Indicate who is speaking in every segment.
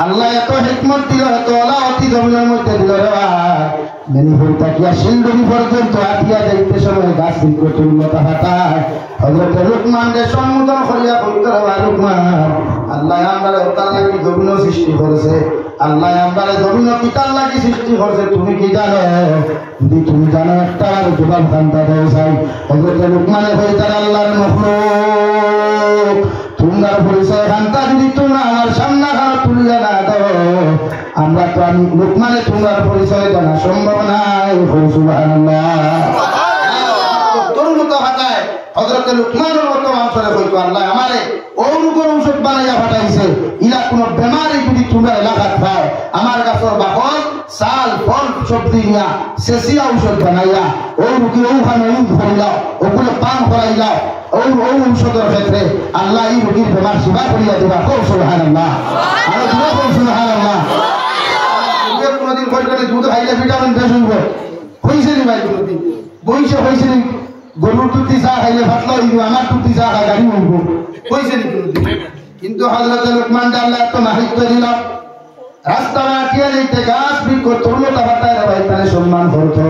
Speaker 1: আল্লাহ এত হিকমত দিল, এত আলা অতি জমিনের মধ্যে দিল রে ভাই, মেনি হইতাকিয়া শিলডুবি পর্যন্ত আটিয়া যাইতে সময় গাছ বিকট উন্নত হাতায় হযরত লুকমানকে সম্বোধন করিয়া কইতে রে লুকমান, আল্লাহ আমরা ওতার লাগি জমিন সৃষ্টি করেছে, আল্লাহ আমরা জমিন কিতার লাগি সৃষ্টি করেছে, তুমি কি জানো? যদি তুমি জানো একটা জবাব খান্তা দেও চাই। হযরত লুকমানে কইতে আল্লাহর মাখলুক, তোমার পরিচয় খান্তা যদি তোমরা আমার সামনে খানা তুলিয়া না দাও, আমরা তো আমি লুকমানে তোমার পরিচয় জানা সম্ভব নাই। সুবহানাল্লাহ। তোর মতো ভাষায় হযরত লুকমানের মতো মানুষের কইতো আল্লাহ আমারে অনুকর ঔষধ বানাইয়া পাঠাইছে, ইলা কোন বেমারি যদি তোমরা এলাকাত পায়, আমার গাছের বাকল চাল ফল সবজি নিয়া শেষিয়া ঔষধ বানাইয়া ও রুগী ওখানে ধরিলাও, ওগুলো পান করাইলাও, ওই ঔষধের ক্ষেত্রে আল্লাহ এই রোগীর বেমার সেবা করিয়া দিবা। সুবহানাল্লাহ। আর সুবহানাল্লাহ। কোনদিন কইলে দুধ খাইলে ভিটামিন বেশ হইব, হইছে নি ভাই? কোনদিন বইছে হইছে নি? গরুর দুধ চা খাইলে ভাতলা হইব, আমার দুধ চা খাই গাড়ি হইব, হইছে নি কোনদিন? কিন্তু হযরত লুকমান আল্লাহ এত মাহিত্য দিল, রাস্তা মাটিয়া যাইতে গাছ বৃক্ষ তরুণতা বাতায় ভাই তাহলে সম্মান করতো।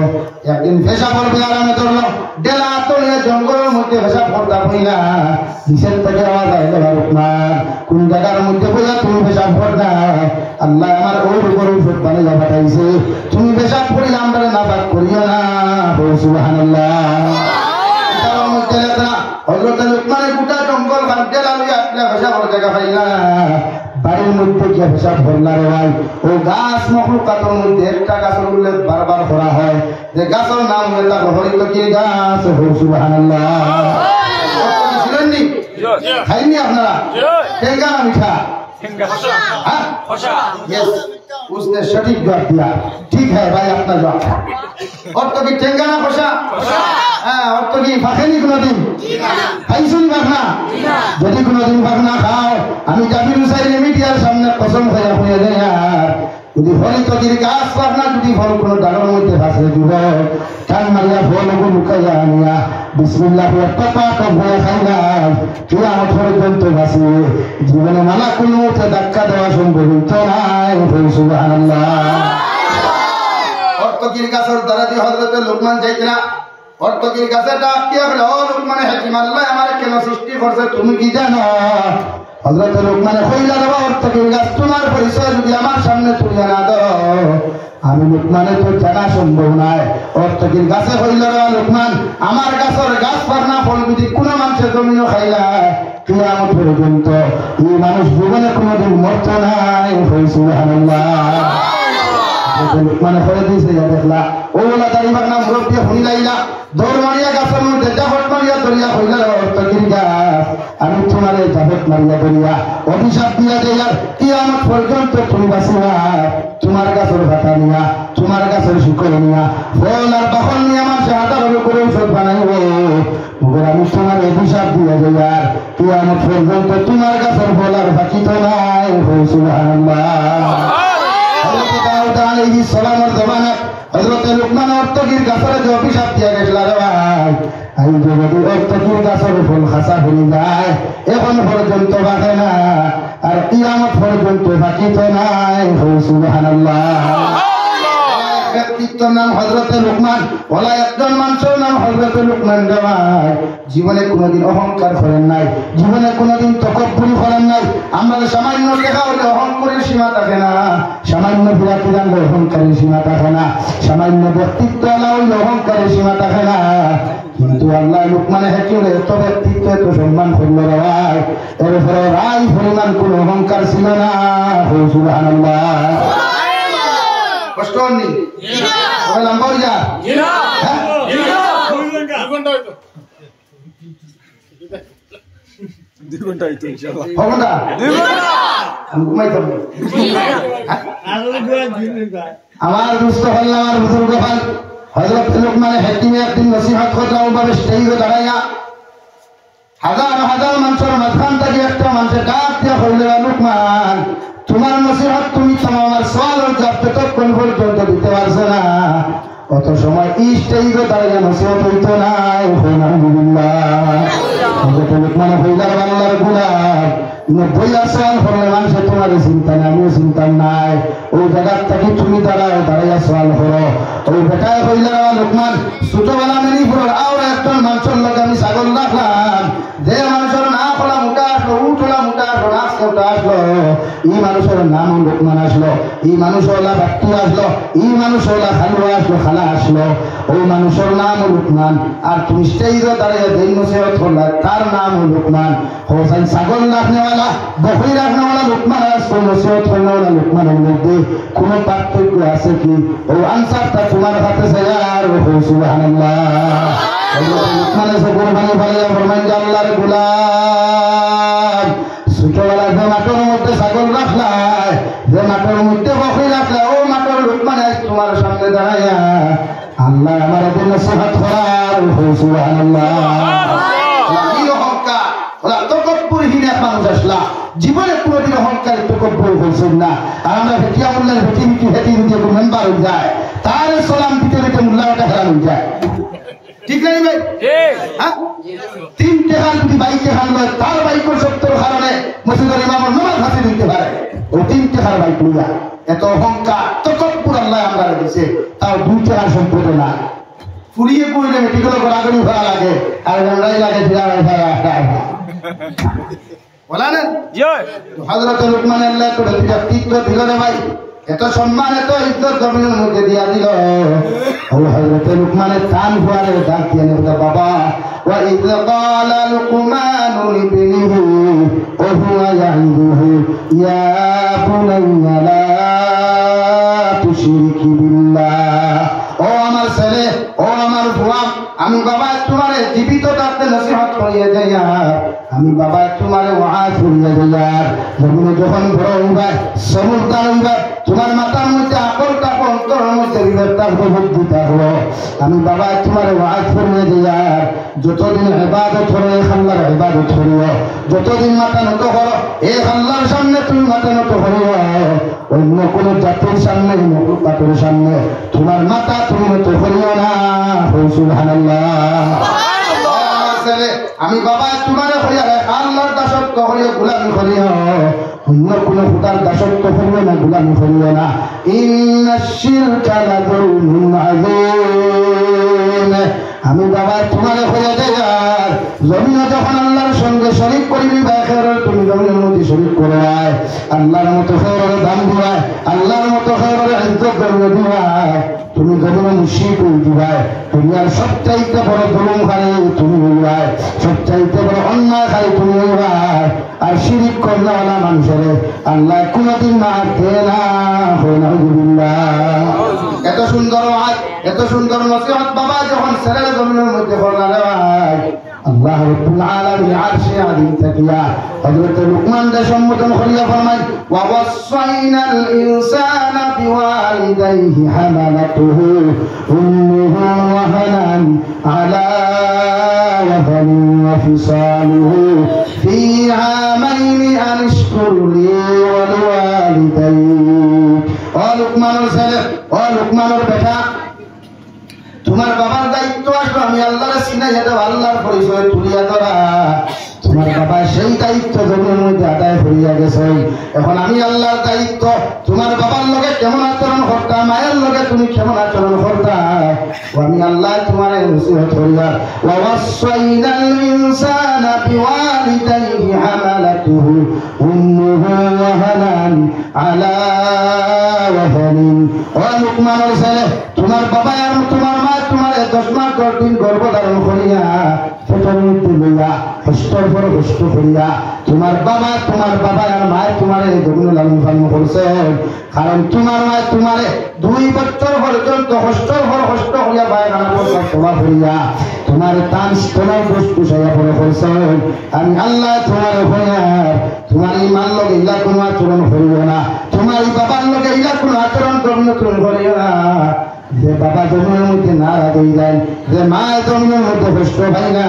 Speaker 1: একদিন পেশা করবে আরামে ধরলো, ডেলা তলিয়া জঙ্গলের মধ্যে পেশা করতে পারি না, নিষেধ থেকে আওয়াজ আইলো লুকমান কোন জায়গার মধ্যে বোঝা তুমি পেশাব কর না, আল্লাহ আমার ওর উপর ঔষধ বানিয়ে পাঠাইছে, তুমি পেশাব করিলে আমরা না বাদ করিও না। সুবহানাল্লাহ। হযরত লুকমানের গোটা জঙ্গল ডেলা লইয়া আসলে পেশাবের জায়গা পাই না, বাড়ির মধ্যে গিয়ে পেশাব করলা রে ভাই। ও গাছ মখলুকাতের মধ্যে একটা গাছের উল্লেখ বারবার করা হয়, যে গাছের নাম হয়ে তার হরিত কি গাছ। সুবহানাল্লাহ। ছিলেন নি? খাইনি আপনারা? টেঙ্গা না মিঠা? उसने सटीक जवाब दिया। ठीक है भाई अपना जवाब। और तो की टेंगा ना खोसा? और तो की फाखेनी কোনো দিন? খাইছুন ভাগনা? যদি কোনো দিন ভাগনা খাও, আমি জাবির হুসাইন মিডিয়ার সামনে কসম খাইয়া হইয়া দেই আর যদি হলি তো দির গাছ ভাগনা যদি ফল কোনো ডালের মধ্যে ভাসে দিব, কান মারিয়া ফল ওগুলো লুকাইয়া আনিয়া বিসমিল্লাহ একটা পাক হয়ে খাইলা কিয়ামত পর্যন্ত বাঁচি, জীবনে মালাকুল মউতে ধাক্কা দেওয়া সম্ভব হইতো নাই। সুবহানাল্লাহ। অর্থকির গাছের দ্বারা দিয়ে হযরত লুকমান যাইতরা অর্থকির গাছে ডাক দিয়া বলে, ও লুকমানে হাকিম আল্লাহ আমারে কেন সৃষ্টি করছে তুমি কি জানো? হযরত লুকমানে কইলা রে অর্থকির গাছ তোমার পরিচয় যদি আমার সামনে তুলিয়া না দাও, আমি লুকমানের তো জানা সম্ভব নাই। অর্থকির গাছে কইল রে লুকমান আমার গাছের গাছ পারনা ফল যদি কোন মানুষের জমিও খাইলা কিয়ামত পর্যন্ত এই মানুষ জীবনে কোনোদিন মরত নাই। সুবহানাল্লাহ। লুকমানে করে দিয়েছে দেখলা ওলা দাড়ি বাগনা মুরব্বী শুনিলাইলা দৌড় মারিয়া গাছের মধ্যে জাফট মারিয়া ধরিয়া হইলা অর্থকির গাছ আমি তোমার এই জাফট মারিয়া ধরিয়া অভিশাপ দিয়া দেয়ার কিয়ামত পর্যন্ত তুমি বাঁচিবা, তোমার গাছের ভাতা নিয়া তোমার গাছের শিকড় নিয়া ফল আর বাহন নিয়ে আমার সাহায্য করে ঔষধ বানাইব, আমি তোমার অভিশাপ দিয়া দেয়ার কিয়ামত পর্যন্ত তোমার গাছের ফল আর বাঁচিত নাই। সুবহানাল্লাহ। হযরত দাউদ আলাইহিস সালামের জমানায় হযরত লুকমান অর্থকির গাছের যে অভিশাপ দিয়া গেছিল রে ভাই, এই যদি অর্থকির গাছের ফল খাসা হয়ে যায় এখন পর্যন্ত বাঁচে না আর কিয়ামত পর্যন্ত বাঁচিত নাই। সুবহানাল্লাহ। ব্যক্তিত্বের নাম হযরত লুকমান, ওলা একজন মানুষের নাম হযরত লুকমান রে ভাই। জীবনে কোনোদিন অহংকার করেন নাই, জীবনে কোনোদিন তকব্বুরি করেন নাই। আমরা সামান্য দেখা হলে অহংকারের সীমা থাকে না, সামান্য বিরাটি জানলে অহংকারের সীমা থাকে না, সামান্য ব্যক্তিত্ব হলে অহংকারের সীমা থাকে না। কিন্তু আল্লাহ লুকমানে হাকিমে এত ব্যক্তিত্ব এত সম্মান করল রে ভাই, এরপরে রাই পরিমাণ কোন অহংকার ছিল না। সুবহানাল্লাহ। কষ্ট হয়নি? লম্বা হয়ে যা আমার দুস্থ হল আমার বুজুর্গ হল হযরত লুকমানে হাকিমে একদিন নসিহত করলাম ভাবে স্টেজে দাঁড়াইয়া হাজার হাজার মানুষের মাঝখান থেকে একটা মানুষের ডাক দিয়া হইল, লুকমান তোমার নসিহত তুমি আমার সওয়ালের জবাব যতক্ষণ পর্যন্ত দিতে পারছো না অত সময় স্টেজে দাঁড়াইয়া নসিহত হইতো নাই। লুকমান হইলার আল্লাহর গোলাম, 90 সাল হলে মানুষের তোমার চিন্তা নেই, আমিও চিন্তা জায়গা থেকে তুমি দাঁড়াইয়া সওয়াল করো ওই বেটায় কইলা লোকমান ছোটবেলা মেনি ফুরল আর একজন মানুষের লগে আমি ছাগল রাখলাম যে মানুষের না খোলা মোটা আসলো উঠলা মোটা আসলো নাচতে ওটা আসলো এই মানুষের নাম লোকমান আসলো এই মানুষওয়ালা ব্যক্তি আসলো এই মানুষওয়ালা খালুয়া আসলো খালা আসলো ওই মানুষের নাম লোকমান আর তুমি স্টেজে দাঁড়িয়ে যেই নসিহত করলা তার নাম লোকমান হোসেন ছাগল রাখনেওয়ালা বকরি রাখনেওয়ালা লোকমান আসতো নসিহত করনেওয়ালা লোকমানের মধ্যে কোনো পার্থক্য আছে কি ওই আনসারটা তোমার হাতে যায় আর সুবহানাল্লাহ লোকমানের সকল ভালো ভালো ফরমান যে আল্লাহর গোলাম ছোটবেলা যে মাঠের মধ্যে ছাগল রাখলাই যে মাঠের মধ্যে বকরি রাখলা ও মাঠের লোকমান তোমার সামনে দাঁড়াইয়া আল্লাহ আমার এদের নসিহত করার সুবহানাল্লাহ এই অহংকার ওরা তকব্বুরহীন এক মানুষ আসলা জীবনে কোনোদিন অহংকার তকব্বুর হয়েছেন না আর আমরা ভেটিয়া মোল্লার ভেটি দিয়ে মেম্বার হয়ে যায় তার সালাম দিতে দিতে মোল্লাটা হারান হয়ে যায় ঠিক নাই ভাই হ্যাঁ তিনটে হাল যদি বাইকে হাল হয় তার বাইকের সত্তর কারণে মসজিদের ইমামের নামাজ হাসি দিতে পারে ওই তিনটে হাল বাইক লইয়া এত অহংকার তকব্বুর আল্লাহ আমরা দিছে তাও দুইটা হাল সম্পর্ক না ফুরিয়ে পড়লে মেটিগুলো গড়াগড়ি ভাড়া লাগে আর গন্ডাই লাগে বলা না হযরত লুকমান আল্লাহ তো ব্যক্তিত্ব দিল রে ভাই এত সম্মান এত ইজ্জত জমিনের মধ্যে দিয়া দিল ও হযরত লুকমানের কান ফুয়ারে ডাক দিয়ে বলে বাবা ওয়া ইয ক্বালা লুকমান লিবনিহি ওয়া হুয়া ইয়াইদুহু ইয়া বুনাইয়া লা তুশরিকি বিল্লাহ ও আমার ছেলে ও আমার ফুয়া আমি বাবা তোমারে জীবিত থাকতে নসিহত করিয়ে যাই আমি বাবা তোমারে ওয়াজ করিয়ে যাই জমিনে যখন বড় হইবা সমুদ্র হইবা তোমার মাথার মধ্যে আকল থাকো অন্তরের মধ্যে বিবেকটা বুদ্ধি থাকলো আমি বাবা তোমারে ওয়াজ করিয়ে যাই যতদিন ইবাদত করো এই আল্লাহর ইবাদত করো যতদিন মাথা নত করো এই আল্লাহর সামনে তুমি মাথা নত করো অন্য কোনো জাতির সামনে মখলুকাতের সামনে তোমার মাথা তুমি নত করিও না সুবহানাল্লাহ আমি বাবা তোমারে হইয়া আল্লাহর দাসত্ব হইয়া গোলামি করিও অন্য কোনো খুদার দাসত্ব করিও না গোলামি করিও না ইন্নাশ শিরকা লাযুলমুন আযীম আমি বাবা তোমারে হইয়া যাই আর জমিনে যখন আল্লাহর সঙ্গে শরীক করিবি বা খেরের তুমি জমিনের মধ্যে শরীক করে আল্লাহর মতো খেরের দাম দিবাই আল্লাহর মতো খেরের ইজ্জত করে দিবাই তুমি জমিনে মুশরিক হয়ে দিবাই দুনিয়ার সবচাইতে বড় জুলুম খালি তুমি হইবাই সবচাইতে বড় অন্যায় খালি তুমি হইবাই আর শিরিক করনেওয়ালা মানুষের আল্লাহ কোনোদিন না দেয় না হয় না এত সুন্দর ওয়াজ এত সুন্দর নসিহত বাবা যখন ছেলের জমিনের মধ্যে করলা রে ভাই আল্লাহ রাব্বুল আলামিন আরশে আযীম থাকিয়া হযরত লুকমান কে সম্বোধন করিয়া ফরমায় ওয়া ওয়াসাইনাল ইনসানা বিওয়ালিদাইহি হামালাতুহু উম্মুহু ওয়াহানান আলা ওয়াহানি ওয়া ফিসালুহু ফি আমাইনি আন ইশকুর লি ওয়া লিওয়ালিদাইক ও লুকমানের ছেলে ও লুকমানের বেটা তোমার বাবার দায়িত্ব আসলো আমি আল্লাহর সিনাইয়া দেব আল্লাহর পরিচয় তুলিয়া ধরা তোমার বাবা সেই দায়িত্ব জমির মধ্যে আদায় করিয়া গেছে এখন আমি আল্লাহর দায়িত্ব তোমার বাবার লগে কেমন আচরণ করতা মায়ের লগে তুমি কেমন আচরণ করতা আমি আল্লাহ তোমার নসিহত করিয়া ওয়া ওয়াসাইনাল ইনসানা বিওয়ালিদাইহি হামালাতুহু উম্মুহু ওয়াহানান আলা ওয়াহানিন ও লুকমানের ছেলে তোমার বাবা আর তোমার মা তোমার 10 মাস 10 দিন গর্ভধারণ করিয়া পেটের মধ্যে লইয়া হস্তর পর হস্ত করিয়া তোমার বাবা আর মায়ের তোমার জমিনে লালন পালন করছে কারণ তোমার মা তোমার 2 বছর পর্যন্ত হস্তর পর হস্ত করিয়া বাইরে নানা বছর সেবা করিয়া তোমার তান স্তনের বস্তু সেবা করে করছে আমি আল্লাহ তোমার হইয়া তোমার ইমান লগে ইলা কোনো আচরণ করিও না তোমার বাবার লগে ইলা কোনো আচরণ করিও না যে বাবা জমিনের মধ্যে নারাজ হয়ে যায় যে মা জমিনের মধ্যে কষ্ট পাই না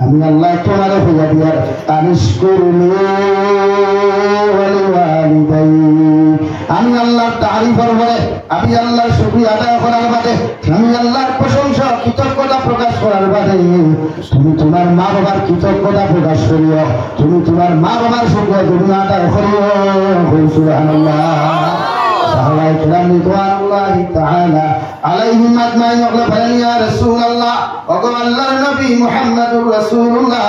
Speaker 1: আমি আল্লাহ তোমার হইয়া দিয়ার আমি আল্লাহর তারিফের পরে আমি আল্লাহর শুকরিয়া আদায় করার বাদে আমি আল্লাহর প্রশংসা কৃতজ্ঞতা প্রকাশ করার বাদে তুমি তোমার মা বাবার কৃতজ্ঞতা প্রকাশ করিও তুমি তোমার মা বাবার শুকরিয়া তুমি আদায় করিও সুবহানাল্লাহ রিদওয়ানুল্লাহি তাআলা আলাইহিম আজমাইন বলেন ইয়া রাসূলুল্লাহ ওগো আল্লাহর নবী মুহাম্মদুর রাসূলুল্লাহ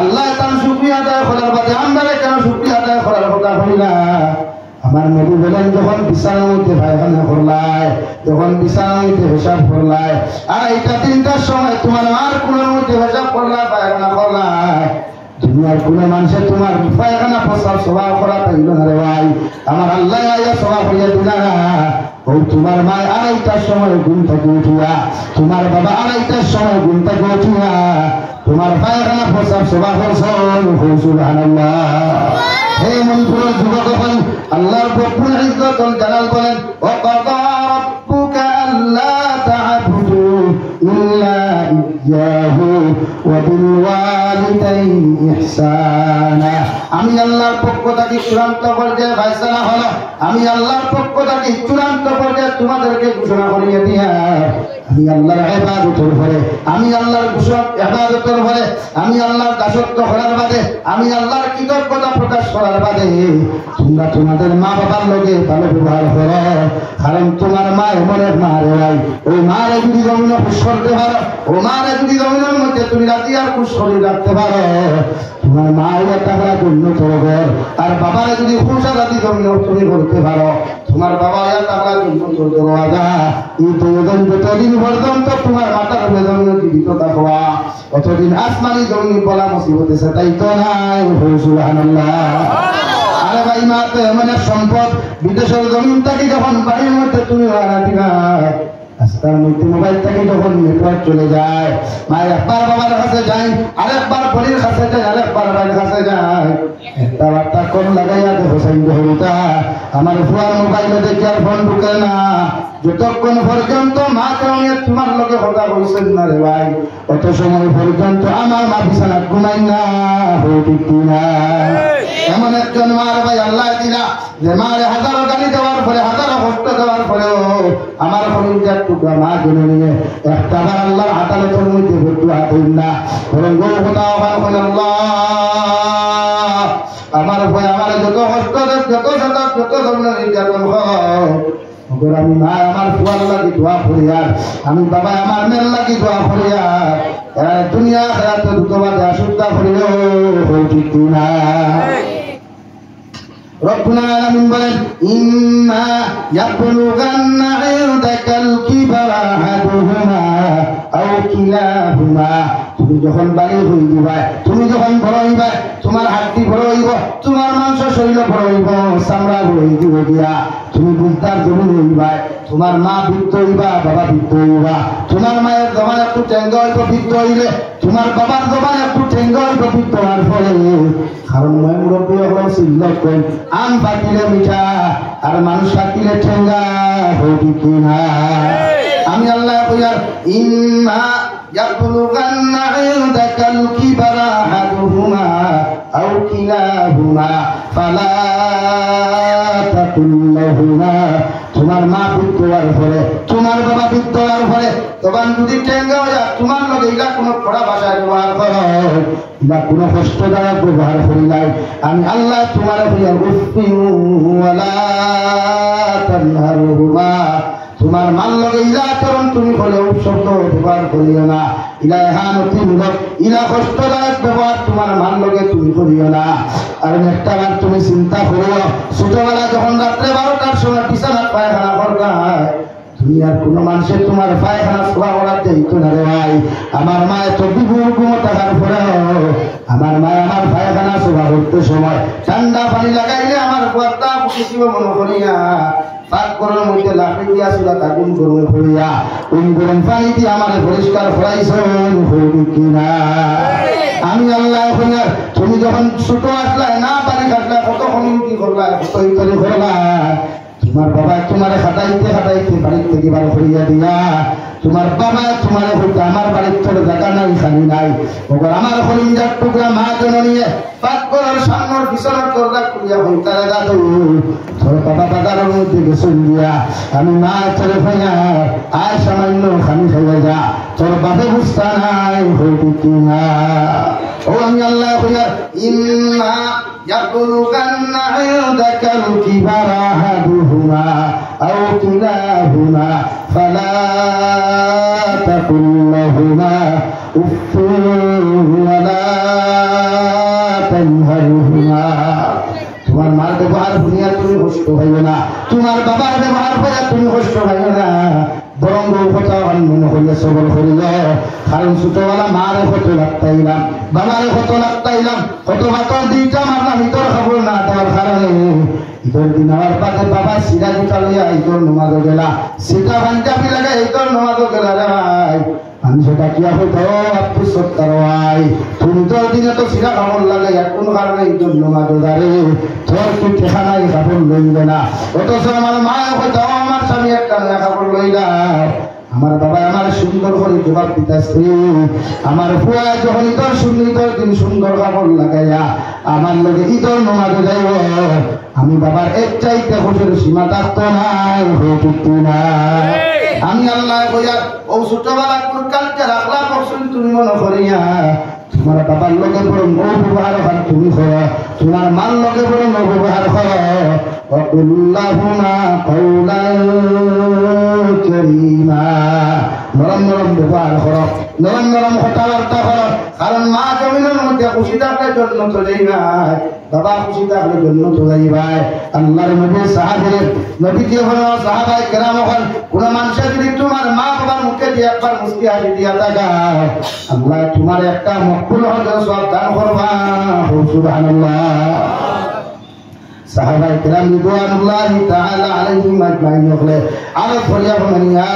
Speaker 1: আল্লাহ তার শুকরিয়া আদায় করার বাদে আমরা কেন শুকরিয়া আদায় করার কথা হইলা আমার নবী বলেন যখন বিছানার মধ্যে পায়খানা করলায় যখন বিছানার মধ্যে পেশাব করলায় আর এটা 3টার সময় তোমার আর কোনের মধ্যে পেশাব করলা পায়খানা করলায় দুনিয়ার কোন মানুষের তোমার পায়খানা পেশাব স্বভাব করা পাইল না রে ভাই আমার আল্লাহ আয়া স্বভাব হইয়া দিলা না ও তোমার মা 2টার সময় ঘুম থেকে উঠিয়া তোমার বাবা 2টার সময় ঘুম থেকে উঠিয়া তোমার পায়খানা পেশাব স্বভাব করছেন সুবহানাল্লাহ হে মনপুরের যুবক হন আল্লাহর রব্বুল ইজ্জত ওয়াল জালাল বলেন ওয়া কাদা রাব্বুকা আল্লা তা'বুদু ইল্লা ইয়্যাহু ওয়া বিল ওয়ালিদাইনি ইহসানা আমি আল্লাহর পক্ষ থেকে চূড়ান্ত পর্যায়ে ফয়সালা হলো আমি আল্লাহর পক্ষ থেকে চূড়ান্ত পর্যায়ে তোমাদেরকে ঘোষণা করিয়ে দিয়া আমি আল্লাহর ইবাদতের পরে আমি আল্লাহর ইবাদতের পরে আমি আল্লাহর দাসত্ব করার বাদে আমি আল্লাহর কৃতজ্ঞতা প্রকাশ করার বাদে তোমরা তোমাদের মা বাবার লগে ভালো ব্যবহার করো কারণ তোমার মা এমন এক মা রে ভাই ওই মারে যদি জমিনে খুশ করতে পারো ও মারে যদি জমিনের মধ্যে তুমি রাজি আর খুশ করে রাখতে পারো তোমার মা একটা উন্নত হবে আর বাবারে যদি খুশ আর রাজি জমিনে তুমি করতে পারো তোমার বাবা একটা উন্নত দরওয়াজা এই দুজন যতদিন পর্যন্ত তোমার মাতার বেদন জীবিত থাকবা ততদিন আসমানি জমিন বলা মুসিবত এসে তাই তো নাই সুবহানাল্লাহ আরে ভাই মা তো এমন এক সম্পদ বিদেশের জমিন থেকে যখন বাড়ির মধ্যে তুমি দিবা রাস্তার মধ্যে মোবাইল থেকে যখন নেটওয়ার্ক চলে যায় মা একবার বাবার কাছে যায় আরেকবার বোনের কাছে যায় আরেকবার ভাইয়ের কাছে যায় একটা বার্তা কম লাগাইয়া দেখো সাইন হইতা আমার ফুয়ার মোবাইলে দেখে আর ফোন ঢুকে না যতক্ষণ পর্যন্ত মা কেমন তোমার লোকে কথা বলছেন না রে ভাই অত সময় পর্যন্ত আমার মা বিছানা ঘুমাই না ঠিক না এমন একজন মার ভাই আল্লাহ দিলা যে মারে হাজারো গালি দেওয়ার পরে হাজারো কষ্ট দেওয়ার পরেও আমার কলিজার টুকরা মা জেনে নিয়ে একটা বার আল্লাহর আদালতের মধ্যে বদুয়া দেন না বরং গো কথা বলেন আল্লাহ আমার ভাই আমার যত কষ্ট যত সাদা যত ধরনের নির্যাতন হয় আমি মা আমার ফুয়ার লাগি দোয়া করি আর আমি বাবা আমার মেয়ের লাগি দোয়া করি আর দুনিয়া খেলাতে দুটোবাদে আসুদ্ধা করিও ঠিক না রব্বুল আলামিন বলেন ইম্মা ইয়াবলুগান্না ইনদাকাল কিবারা আহাদুহুমা আও কিলাহুমা তুমি যখন বাড়ি হই দিবা তুমি যখন বড় হইবা তোমার হাড়ি বড় হইব তোমার মাংস শরীর বড় হইব চামড়া বড় হইব দিয়া তুমি বুঝতার জমিন হইবা তোমার মা বৃদ্ধ হইবা বাবা বৃদ্ধ হইবা তোমার মায়ের জবান একটু টেঙ্গ হইব বৃদ্ধ হইলে তোমার বাবার জবান একটু টেঙ্গ হইব বৃদ্ধ হওয়ার ফলে কারণ নয় মুরব্বী হল সিল্লক কই আম পাকিলে মিঠা আর মানুষ পাকিলে ঠেঙ্গা হইবি কিনা আমি আল্লাহ কইয়ার ইম্মা ইয়াবলুগান্না ইনদাকাল কিবারা আহাদুহুমা আও কিলাহুমা ফালা তাকুল লাহুমা তোমার মা বৃদ্ধ হওয়ার পরে তোমার বাবা বৃদ্ধ হওয়ার পরে তখন যদি টেঙ্গা হইয়া তোমার লগে ইলা কোনো পড়া ভাষা ব্যবহার করো ইলা কোনো কষ্টদায়ক ব্যবহার করি নাই আমি আল্লাহ তোমার হইয়া উফিউ ওয়ালা তানহারুমা তোমার মান লগে ইলা করুন তুমি বলে শব্দ ব্যবহার করিও না ইলা এহানতিমূলক ইলা কষ্টদায়ক ব্যবহার তোমার মান লগে তুমি করিও না আর একটা বার তুমি চিন্তা করিও ছোটবেলা যখন রাত্রে 12টার সময় বিছানা পায়খানা করবা দুনিয়ার কোন মানুষের তোমার পায়খানা শোয়া করাতে দিত না রে ভাই আমার মা এত বিপুল টাকার পরে আমার মা আমার পায়খানা শোয়া করতে সময় ঠান্ডা পানি লাগাইলে আমার কথা বুঝিব মনে করিয়া পাক করার মধ্যে লাকড়ি দিয়া ছিল আগুন গরম করিয়া ওই গরম পানি দিয়ে আমার পরিষ্কার করাইছেন হইবে কিনা আমি আল্লাহ কইয়া তুমি যখন ছোট আসলা না পানি কাটলা কত কমিউনিটি করলা কত ইত্যাদি করলা তোমার বাবা তোমার খাটাইতে খাটাইতে বাড়ির থেকে বার করিয়া দিয়া তোমার বাবা তোমার হইতে আমার বাড়ির তোর জায়গা নাই খালি নাই ওবার আমার হরিণজার টুকরা মা জননিয়ে পাক করার সামনের বিছানার দরজা খুলিয়া হইতারে দাদু তোর বাবা বাজারের মধ্যে গেছেন দিয়া আমি মা চলে ভাইয়া আয় সামান্য খানি খাইয়া যা তোর বাপে বুঝতা নাই হইতে কিনা ও আমি আল্লাহ কইয়া ইম্মা ইয়াবলুগান্না ইনদাকাল কিবারা আহাদুহুমা আও كلاهما فلا تقل لهما أف ولا تنهرهما তোমার মার ব্যবহার শুনিয়া তুমি কষ্ট হইও না, তোমার বাবার ব্যবহার হইয়া তুমি কষ্ট হইও না, বরং কথা অন্য হইয়া সবল করিল। কারণ ছোটবেলা মারে কত লাগতাইলাম, বাবারে কত লাগতাইলাম, কত বাতর দিইটা মারলাম ইতর খবর না দেওয়ার কারণে ইতর দিন আমার পাতে বাবা সিরা গুটা লইয়া ইতর নমাজও গেলা, সিটা পাঞ্জাবি লাগে ইতর নমাজও গেলা রে ভাই। আমি সেটা কি হইতো আপনি সত্তর ভাই, তুমি তো দিনে তো সিরা কাপড় লাগে কোন কারণে ইতর নমাজও দাঁড়ে তোর কি ঠেকা নাই কাপড় লইবে না। অথচ আমার মা হয়তো আমার স্বামী একটা নয়া কাপড় লইলা, আমার বাবা আমার সুন্দর করে জবাব দিতেছে, আমার ফুয়া যখন ইতর সুন্দর দিন সুন্দর কাপড় লাগাইয়া আমার লগে ইতর নমাজে যাইব, আমি বাবার এক চাইতে খুশির সীমা থাকতো নাই, হইতো না। আমি আল্লাহ কইয়া ও ছোটবেলা কোন কালকে রাখলা পছন্দ তুমি মনে করিয়া তোমার বাবার লগে বড় ব্যবহার হয় তুমি করো, তোমার মার লগে বড় ব্যবহার করো। ওয়াকুল্লাহুমা কাওলান কারীমা, নরম নরম ব্যবহার করো, নরম নরম কথাবার্তা করো। কারণ মা জমিনের মধ্যে খুশি থাকলে জন্য তো যাই ভাই, বাবা খুশি থাকলে জন্য তো যাই ভাই। আল্লাহর নবী সাহাবীর নবী কি হলো সাহাবায়ে কেরাম হল, কোন মানুষের যদি তোমার মা বাবার মুখে দিয়ে একবার মুস্কি হাসি দিয়া তাকায়, আল্লাহ তোমার একটা মকবুল হজর সওয়াব দান করবা। সুবহানাল্লাহ। সাহাবায়ে কেরাম রিদওয়ানুল্লাহি তাআলা আলাইহিম আজমাইন বলে আরো ফরিয়া বলেন ইয়া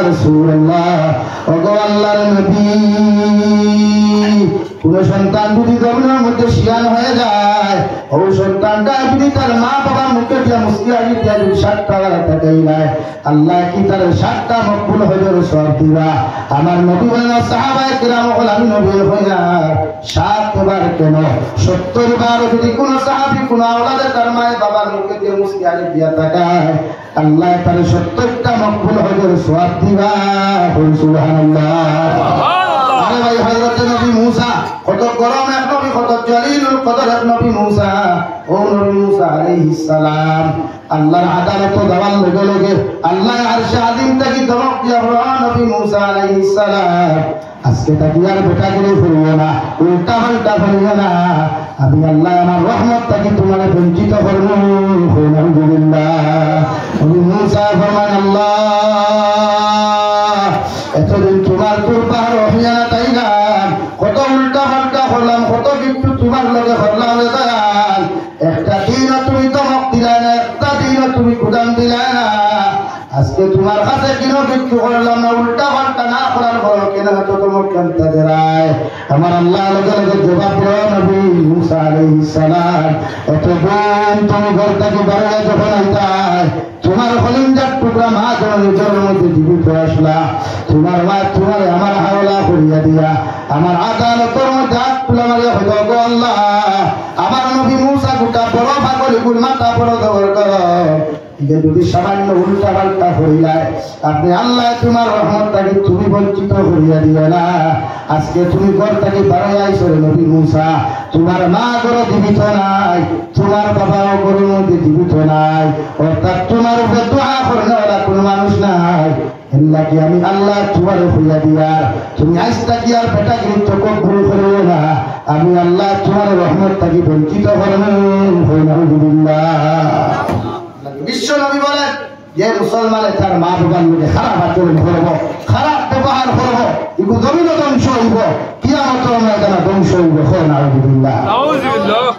Speaker 1: রাসূলুল্লাহ, ওগো আল্লাহর নবী, কোন সন্তান যদি জমিনের মধ্যে শিয়ান হয়ে যায়, ও সন্তানটা যদি তার মা বাবার মুখে দিয়া মুস্কি হাসি দিয়া যদি 60 টাকা টাকাই নেয়, আল্লাহ কি তার 60টা মকবুল হজর সওয়াব দিবা। আমার নবী বলেন সাহাবায়ে কেরাম বলেন আমি নবী হইয়া 7 বার কেন 70 বার যদি কোন সাহাবী কোন আওলাদে তার মা বাবার মুখে দিয়ে মুস্কি হাসি দিয়া তাকায়, আল্লাহ তার 70টা মকবুল হজর সওয়াব দিবা। সুবহানাল্লাহ। আরে ভাই হযরত নবী মুসা কত গরম এক নবী, কত জলিলুল কদর এক নবী মুসা। ও নবী মুসা আলাইহিস সালাম আল্লাহর আদালত দেওয়ার লগে লগে আল্লাহ আরশে আজিম থেকে ধমক দিয়া নবী মুসা আলাইহিস সালাম আজকে তাকে আর বেটা করে ফেলবো না, উল্টা পাল্টা ফেলবো না, আমি আল্লাহ আমার রহমত থেকে তোমার বঞ্চিত করবো। আলহামদুলিল্লাহ। নবী মুসা ফরমান আল্লাহ এতদিন তোমার কৃপা রহিয়া তাই না, কত উল্টা পাল্টা করলাম, কত কিন্তু তোমার লগে করলাম রে দয়াল, একটা দিনও তুমি তমক দিলা না, একটা দিনও তুমি কুদাম দিলা না। আজকে তোমার কাছে কিনো বিক্ষু করলাম না, উল্টা পাল্টা না করার পর কেন এত তমক কেনতে দেয়। আমার আল্লাহ লগে লগে জবাব দিল নবী মুসা আলাইহিস সালাম, এত দিন তুমি ঘর থেকে বাইরে যখন আইতাই, তোমার কলিজার টুকরা মা যখন নিজের মধ্যে জীবিত আসলা, তোমার মা তোমার আমার হাওলা করিয়া দিয়া আমার আদালতের মধ্যে হাত তুলে মারিয়া হইল, গো আল্লাহ আমার নবী মুসা গোটা বড় পাগল গুল মাথা বড় দবর কর, যদি সামান্য উল্টা পাল্টা হইলায় আপনি আল্লাহ তোমার রহমতটাকে তুমি বঞ্চিত করিয়া দিও না। আজকে তুমি ঘর থেকে বাড়াই আইছো নবী মুসা, তোমার মা গরো জীবিত নাই, তোমার বাবাও গরুর মধ্যে জীবিত নাই, অর্থাৎ তোমার উপরে দোয়া করেনা কোনো মানুষ নাই। কি আমি আল্লাহ তোমার হইয়া দিয়ার তুমি আজটা কি আর বেটা কিন্তু কবুল করো না, আমি আল্লাহ তোমার রহমতটাকে বঞ্চিত করবো। বিশ্ব নবী বলেন যে মুসলমানে তার মা বাবার মধ্যে খারাপ আচরণ করবো, খারাপ ব্যবহার করবো, এগুলো জমিন ধ্বংস হইব, কিয়ামতের ময়দানে ধ্বংস হইব। নাউযুবিল্লাহ।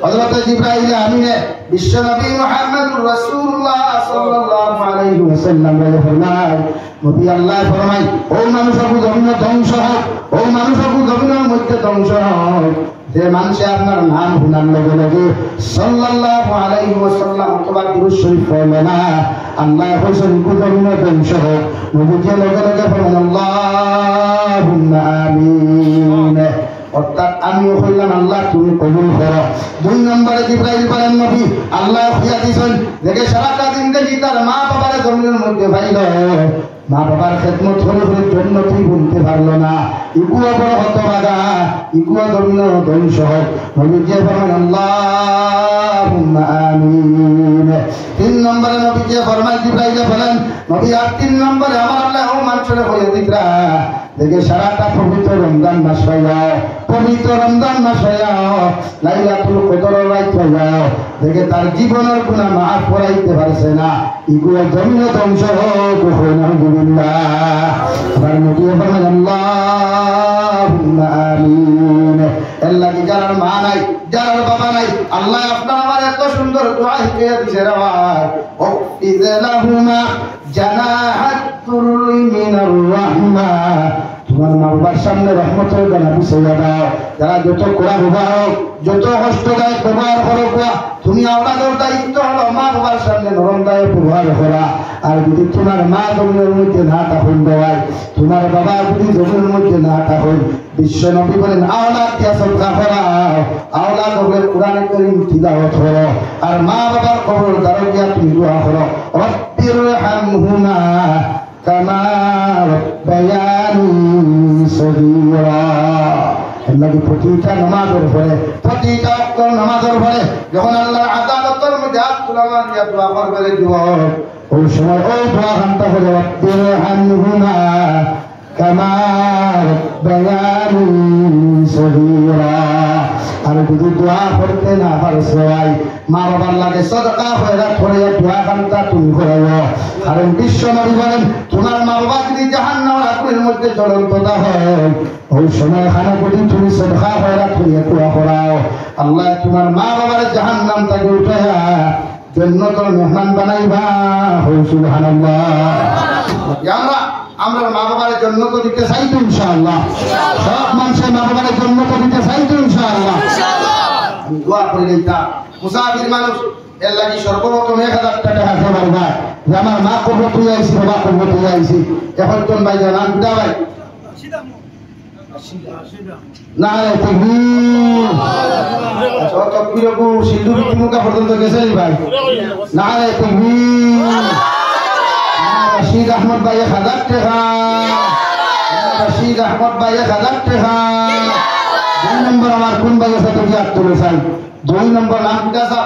Speaker 1: হযরত জিবরাইল আমিনে বিশ্ব নবী মুহাম্মদুর রাসূলুল্লাহ সাল্লাল্লাহু আলাইহি ওয়াসাল্লাম বলে ফরমায়, নবী আল্লাহ ফরমায় ও মানুষগুলো জমিন ধ্বংস হোক, ও মানুষগুলো জমিনের মধ্যে ধ্বংস হোক, যে মানুষে আপনার নাম শুনার লগে লগে সাল্লাল্লাহু আলাইহি ওয়াসাল্লাম অথবা দুরূদ শরীফ পড়ে না, আল্লাহ কইছেন কুদরমে ধ্বংস হোক। নবীকে লগে লগে বলেন আল্লাহুম্মা আমিন, অর্থাৎ আমিও কইলাম আল্লাহ তুমি কবুল করো। 2 নম্বরে জিবরাইল বলেন নবী আল্লাহ খুঁজা দিছেন দেখে সারাটা জিন্দেগি তার মা বাবার জমিনের মধ্যে পাইল, মা বাবার খেদমত করে জন্য তুই বলতে পারলো না, ইকুয়া বড় হতভাগা, ইকুয়া জমিন ধ্বংস হোক। নবীকে বলেন আল্লাহুম্মা আমিন। 3 নম্বরে নবীকে মানুষের হয়ে দিকরা দেখে সারাটা পবিত্র রমজান মাস হইয়াও, পবিত্র রমজান মাস হইয়াও, লাইলাতুল কদরের রাত হইয়াও, দেখে তার জীবনের গুনাহ মাফ করাইতে পারছে না, এগুলো জমিনে ধ্বংস হোক, আলহামদুলিল্লাহ। আবার নবী বলেন আল্লাহুম্মা আমিন। আল্লাহ কি যার মা নাই, যার বাবা নাই, আল্লাহ আপনার আমার এত সুন্দর দোয়া শিখিয়ে দিয়েছে রে ভাই, ওফিজ লাহুমা জানাহাত তুররি মিনার রাহমা। তোমার মা বাবার সামনে রহমতের ডানা বিছিয়ে দাও। যারা যত কোরআন হোক, যত কষ্টদায়ক ব্যবহার করো, তুমি আপনাদের দায়িত্ব হলো মা বাবার সামনে নরমদায়ক ব্যবহার করা। আর যদি তোমার মা জমিনের মধ্যে না থাকুন দেওয়ায়, তোমার বাবা যদি জমিনের মধ্যে না থাকুন, বিশ্ব নবী বলেন আওলাদ দিয়া সদকা করাও, আওলাদ হলে কোরআনে কারীম তিলাওয়াত করো, আর মা বাবার কবর দারজিয়া তুমি দোয়া করো, রব্বিরহামহুমা কামা রাব্বায়ানি সগীরা। আল্লাহকে প্রতিটা নামাজের পরে, প্রতিটা ওয়াক্তের নামাজের পরে যখন আল্লাহর আদালতের মধ্যে হাত তুলে দিয়া দোয়া করবে যুবক, ওই সময় ওই দোয়া কান্তা করে রব্বিরহামহুমা কামা রাব্বায়ানি সগীরা। আর যদি দোয়া করতে না পারছো ভাই, মা বাবার লাগে সদকা হয়ে ধরে দোয়া কান্তা তুমি করাও। কারণ বিশ্ব নবী বলেন তোমার মা বাবা যদি জাহান্নামের আগুনের মধ্যে জ্বলন্ত হয়, ওই সময় খানা যদি তুমি সদকা হয়ে ধরে দোয়া করাও, আল্লাহ তোমার মা বাবার জাহান্নাম থেকে উঠে জান্নাতের মেহমান বানাইবা। সুবহানাল্লাহ। আমরা মা বাবার জন্য তো দিতে চাই তো ইনশাআল্লাহ, সব মানুষের মা বাবার জন্য তো দিতে চাই তো ইনশাআল্লাহ। আমি দোয়া করে দিতাম মুসাফির মানুষ এর লাগি সর্বপ্রথম 1000 টাকা হাতে মারবা, যে আমার মা করবো তুই আইসি, বাবা করবো তুই আইসি। এখন কোন ভাই জানান বিদা ভাই না রে তাকবীর, তাকবীর কো সিন্ধু মুখা পর্যন্ত গেছে ভাই, না রে তাকবীর। রশিদ আহমদ ভাই 1000 টাকা, রশিদ আহমদ ভাই 1000 টাকা। 2 নম্বর আমার কোন ভাই আছে তো কি আত্মরে চাই, 2 নম্বর নাম কি আছে?